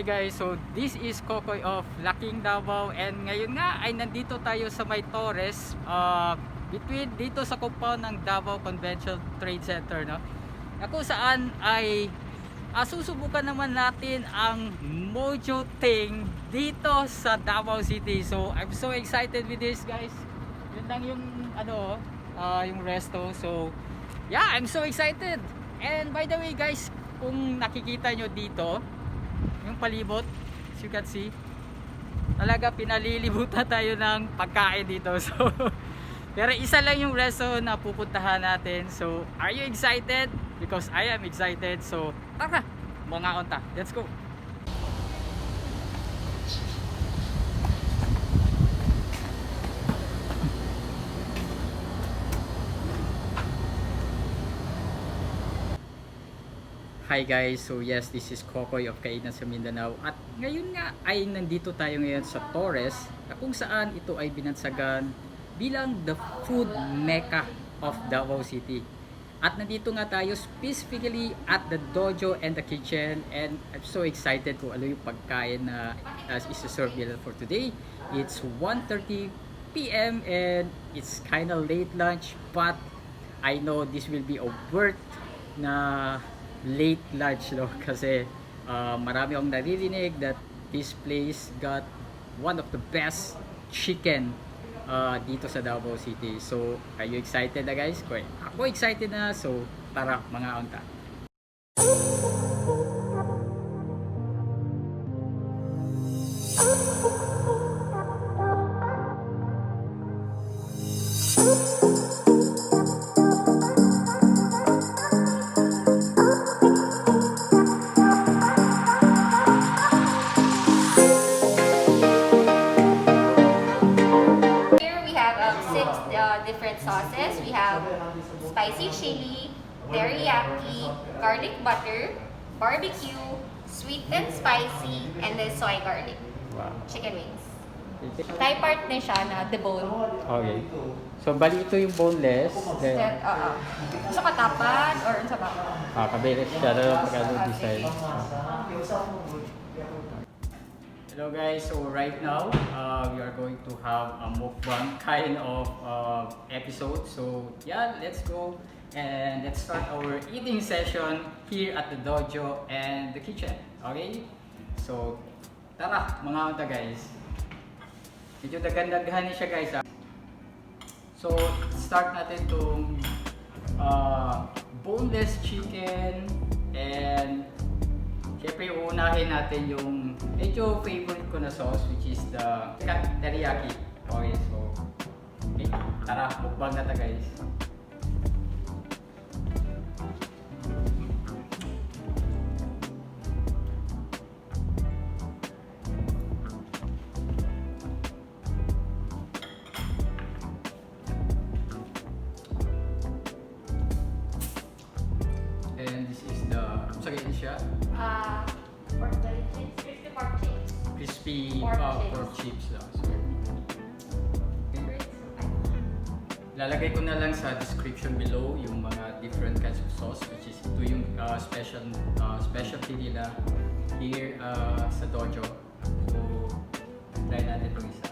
Hi guys, so this is Kokoy of Laking Davao, and ngayon nga ay nandito tayo sa may Torres, between dito sa compound ng Davao Convention Trade Center, no? Na kung saan ay susubukan naman natin ang Mojo Ting dito sa Davao City. So I'm so excited with this, guys. Yun lang yung yung resto. So yeah, I'm so excited. And by the way guys, kung nakikita nyo dito yung palibot, as you can see, talaga pinalilibutan tayo ng pagkain dito. So pero isa lang yung resto na pupuntahan natin. So are you excited? Because I am excited. So tara, mga onta, let's go. Hi guys, so yes, this is Kokoy of Kain sa Mindanao, at ngayon nga ay nandito tayo ngayon sa Torres, na kung saan ito ay binansagan bilang the food mecca of Davao City. At nandito nga tayo specifically at the dojo and the kitchen, and I'm so excited kung ano yung pagkain na isa-serve nila for today. It's 1:30 PM and it's kind of late lunch, but I know this will be a worth na late lunch, no? Kasi marami akong naririnig that this place got one of the best chicken dito sa Davao City. So are you excited na guys? Ako excited na, so tara mga onta. Different sauces. We have spicy chili, teriyaki, garlic butter, barbecue, sweet and spicy, and then soy garlic. Wow. Chicken wings. Thai part din siya na the bone. Okay. So bali ito yung boneless. Then, Sa katapat or sa baba? kabinet siya na pag-design. Hello guys, so right now we are going to have a mukbang kind of episode. So yeah, let's go and let's start our eating session here at the dojo and the kitchen. Okay? So tara mga unta guys. Medyo daghan-daghan siya guys. So start natin itong boneless chicken, and siyempre uunahin natin yung medyo favorite ko na sauce, which is the teriyaki. Okay, so okay, tara, mukbang na ta guys. And this is the, sagay siya? Pork chips, crispy pork chips. Crispy Pork chips lang. So, lalagay ko na lang sa description below yung mga different kinds of sauce, which is ito yung specialty nila here sa dojo. So, try natin itong isa.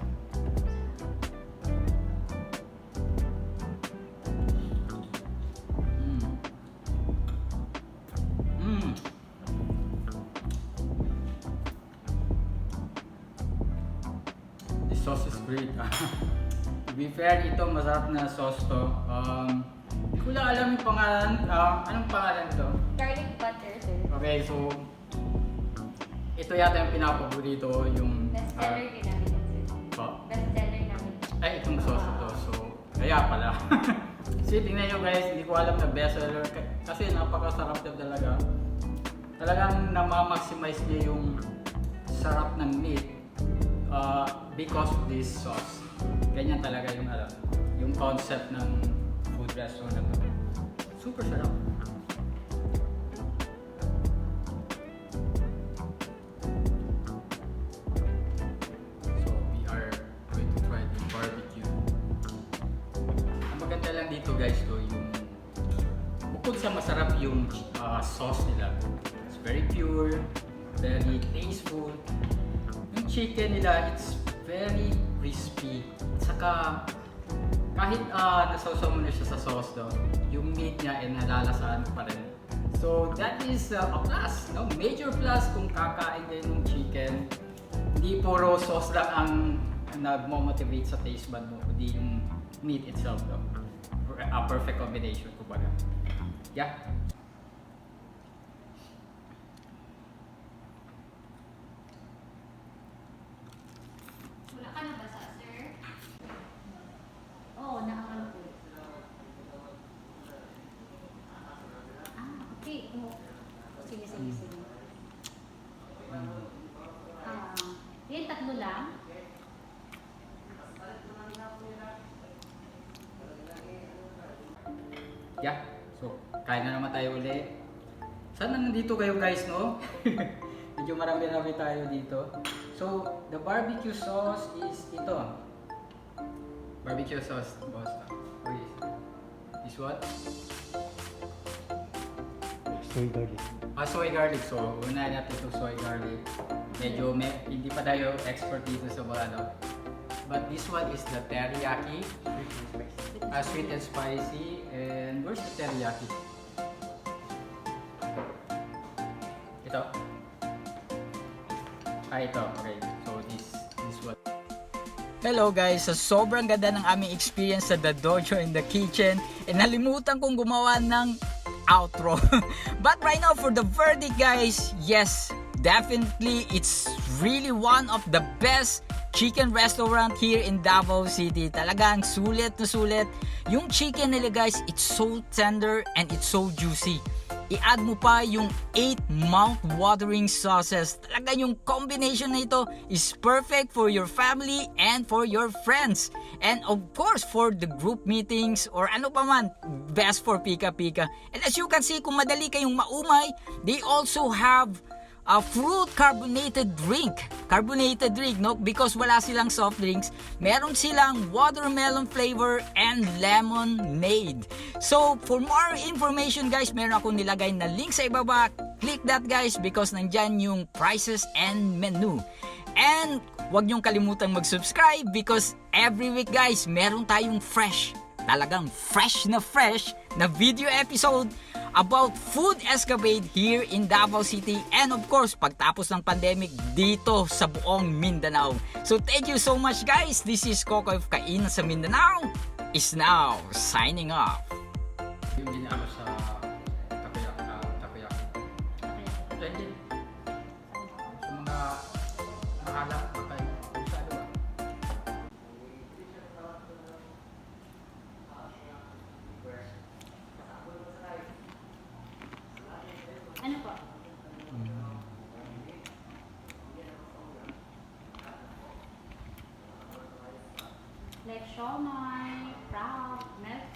Sauce is great. To be fair, ito masarap na sauce to. Hindi ko lang alam yung pangalan. Anong pangalan ito? Garlic butter, sir. Okay, so ito yata yung pinapaborito, yung Bestseller din namin yan, sir. Bestseller namin. ay, itong sauce ito. So, kaya pala. Kasi tingnan nyo guys, hindi ko alam na bestseller. Kasi napakasarap na talaga. Talagang na-maximize niya yung sarap ng meat because of this sauce. Ganyan talaga yung concept ng food restaurant na to. Super sarap. So we are going to try the barbecue. Ang maganda lang dito guys, yung bukod sa masarap yung sauce nila, it's very pure. very tasteful. Yung chicken nila, it's very crispy. At saka, kahit nasawsaw mo na siya sa sauce, no, yung meat niya ay nalalasahan pa rin. So that is a plus, no? Major plus kung kakain kayo ng chicken. Hindi puro sauce lang ang nagmo-motivate sa taste bud mo, kundi yung meat itself, no? A perfect combination, kumbaga. Yeah. Wala ka na ba sa sir? Oo, nakakalo po. Okay. Sige. Yan, tatlo lang. Yeah. So, kain na naman tayo ulit. Sana nandito kayo guys, no? Medyo marami-rami tayo dito. So, the barbecue sauce is ito. Barbecue sauce, boss. This what? Soy garlic. Soy garlic. So, una natin itong soy garlic. Medyo hindi pa tayo expert dito sa mga ano. But this one is the teriyaki. Sweet and spicy. And where's the teriyaki? Ito. Ito. Okay. So this one. Hello guys! So sobrang ganda ng aming experience sa The Dojo in the kitchen. And nalimutan kong gumawa ng outro. But right now for the verdict guys, yes, definitely it's really one of the best chicken restaurant here in Davao City. Talagang sulit na sulit. Yung chicken nila guys, it's so tender and it's so juicy. I-add mo pa yung 8 mouth-watering sauces. Talaga yung combination na ito is perfect for your family and for your friends. And of course, for the group meetings or ano pa man, best for pika-pika. And as you can see, kung madali kayong maumay, they also have a fruit carbonated drink, no? Because wala silang soft drinks, meron silang watermelon flavor and lemonade. So for more information guys, meron akong nilagay na link sa ibaba. Click that guys because nandyan yung prices and menu. And wag niyong kalimutang mag-subscribe because every week guys, meron tayong talagang fresh na video episode about food escapade here in Davao City and of course pagtapos ng pandemic dito sa buong Mindanao. So thank you so much guys. This is Kokoy of Kain sa Mindanao is now signing off. Yung ginagawa sa takoyaki. Pwede. Sa mga mahalap makay. Masyado ba? Ano po? Like siomai, wrap, milk